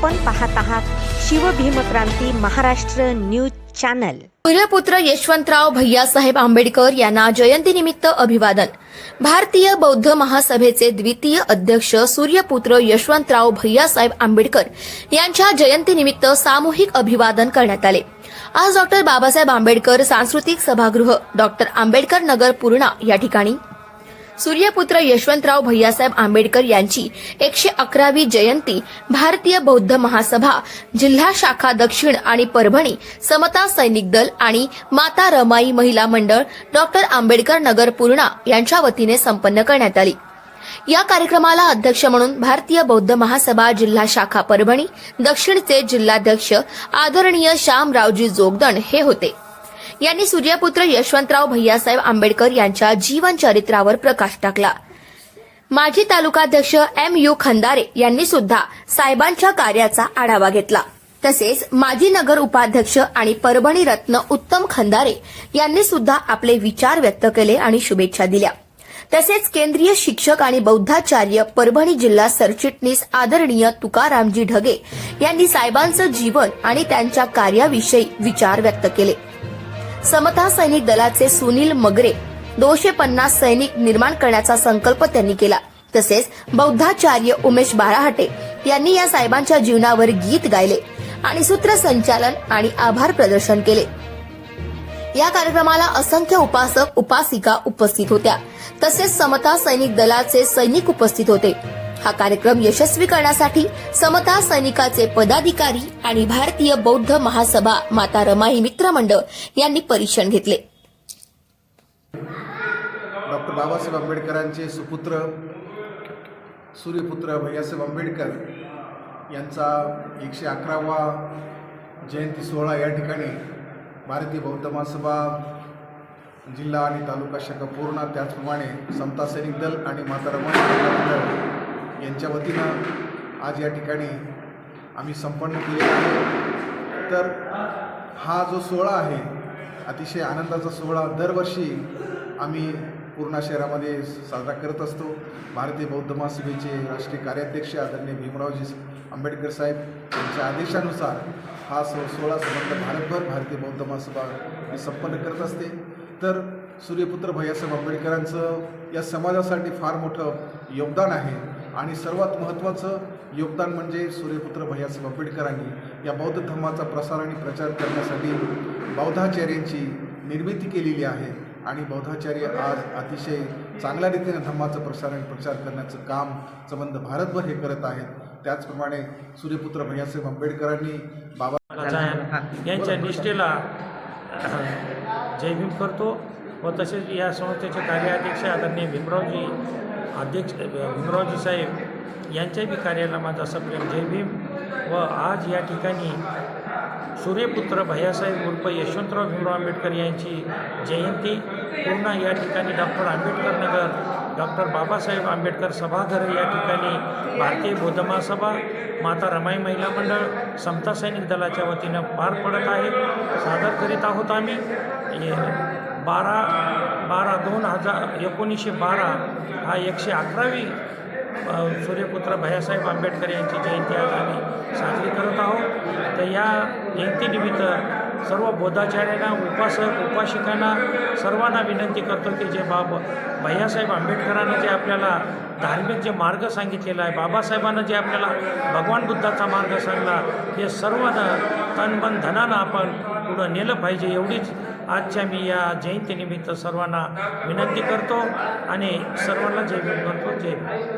आपण पाहत आहात शिवभीमक्रांती महाराष्ट्र न्यूज चॅनल। सूर्यपुत्र यशवंतराव भैयासाहेब आंबेडकर यांना जयंतीनिमित्त अभिवादन। भारतीय बौद्ध महासभेचे द्वितीय अध्यक्ष सूर्यपुत्र यशवंतराव भैयासाहेब आंबेडकर यांच्या जयंतीनिमित्त सामूहिक अभिवादन करण्यात आले। आज डॉक्टर बाबासाहेब आंबेडकर सांस्कृतिक सभागृह डॉक्टर आंबेडकर नगर पूर्णा या ठिकाणी सूर्यपुत्र यशवंतराव भैयासाहेब आंबेडकर यांची 111वी जयंती भारतीय बौद्ध महासभा जिल्हा शाखा दक्षिण आणि परभणी समता सैनिक दल आणि माता रमाई महिला मंडळ डॉक्टर आंबेडकर नगर पूर्णा यांच्या वतीने संपन्न करण्यात आली। या कार्यक्रमाला अध्यक्ष म्हणून भारतीय बौद्ध महासभा जिल्हा शाखा परभणी दक्षिणचे जिल्हाध्यक्ष आदरणीय श्यामरावजी जोगदंड हे होते। यांनी सूर्यपुत्र यशवंतराव भैयासाहेब आंबेडकर यांच्या जीवन चरित्रावर प्रकाश टाकला। माजी तालुकाध्यक्ष MU खंदारे यांनी सुद्धा साहेबांच्या कार्याचा आढावा घेतला। तसेच माजी नगर उपाध्यक्ष आणि परभणी रत्न उत्तम खंदारे यांनी सुद्धा आपले विचार व्यक्त केले आणि शुभेच्छा दिल्या। तसेच केंद्रीय शिक्षक आणि बौद्धाचार्य परभणी जिल्हा सरचिटणीस आदरणीय तुकारामजी ढगे यांनी साहेबांचं जीवन आणि त्यांच्या कार्याविषयी विचार व्यक्त केले। समता सैनिक दलाचे सुनील मगरे 250 सैनिक निर्माण करण्याचा संकल्प त्यांनी केला। तसेच बौद्धाचार्य उमेश बाराहटे यांनी या साहेबांच्या जीवनावर गीत गायले आणि सूत्रसंचालन आणि आभार प्रदर्शन केले। या कार्यक्रमाला असंख्य उपासक उपासिका उपस्थित होत्या। तसेच समता सैनिक दलाचे सैनिक उपस्थित होते। हा कार्यक्रम यशस्वी करण्यासाठी समता सैनिकाचे पदाधिकारी आणि भारतीय बौद्ध महासभा माता रमाई मित्र मंडळ यांनी परिश्रम घेतले। डॉक्टर बाबासाहेब आंबेडकरांचे सुपुत्र सूर्यपुत्र भैयासाहेब आंबेडकर यांचा 111वा जयंती सोहळा या ठिकाणी भारतीय बौद्ध महासभा जिल्हा आणि तालुका शाखा पूर्णा त्याचप्रमाणे समता सैनिक दल आणि माता रमाई यांच्या वतीनं आज या ठिकाणी आम्ही संपन्न केलेला आहे। तर हा जो सोहळा आहे अतिशय आनंदाचा सोहळा दरवर्षी आम्ही पूर्णा शहरामध्ये साजरा करत असतो। भारतीय बौद्ध महासभेचे राष्ट्रीय कार्याध्यक्ष आदरणीय भीमरावजी आंबेडकर साहेब यांच्या आदेशानुसार हा सोहळा संबंध भारतभर भारतीय बौद्ध महासभा संपन्न करत असते। तर सूर्यपुत्र भैयासाहेब आंबेडकरांचं या समाजासाठी फार मोठं योगदान आहे आणि सर्वात महत्त्वाचं योगदान म्हणजे सूर्यपुत्र भैयासाहेब आंबेडकरांनी या बौद्ध धर्माचा प्रसार आणि प्रचार करण्यासाठी बौद्धाचार्यांची निर्मिती केलेली आहे आणि बौद्धाचार्य आज अतिशय चांगल्या रीतीने धर्माचं प्रसार आणि प्रचार करण्याचं काम संबंध भारतभर हे करत आहेत। त्याचप्रमाणे सूर्यपुत्र भैयासाहेब आंबेडकरांनी बाबा यांच्या निष्ठेला जय भीम करतो व तसेच या संस्थेचे कार्याध्यक्ष आदरणीय भीमरावजी साहेब यांच्या बी कार्याला माझा सप्रेम जय भीम। व आज या ठिकाणी सूर्यपुत्र भैयासाहेब उर्फ यशवंतराव भीमराव आंबेडकर यांची जयंती पूर्णा या ठिकाणी डॉक्टर आंबेडकर नगर डॉक्टर बाबासाहेब आंबेडकर सभागृह या ठिकाणी भारतीय बौद्ध महासभा माता रमाई महिला मंडळ समता सैनिक दलाच्या वतीनं पार पडत आहे। सादर करीत आहोत आम्ही 12/12/2012 हा 111वी सूर्यपुत्र भैयासाहेब आंबेडकर यांची जयंती आज आम्ही साजरी करत आहोत। तर या जयंतीनिमित्त सर्व बौद्धाचार्यांना उपासक उपासिकांना सर्वांना विनंती करतो की जे भैयासाहेब आंबेडकरांना जे आपल्याला धार्मिक जे मार्ग सांगितलेला आहे, बाबासाहेबांना जे आपल्याला भगवान बुद्धाचा मार्ग सांगला, हे सर्वांना तन मन धनानं आपण पुढं नेलं पाहिजे एवढीच आजच्या मी या जयंतीनिमित्त सर्वांना विनंती करतो आणि सर्वांना जय भीम करतो। जय भीम।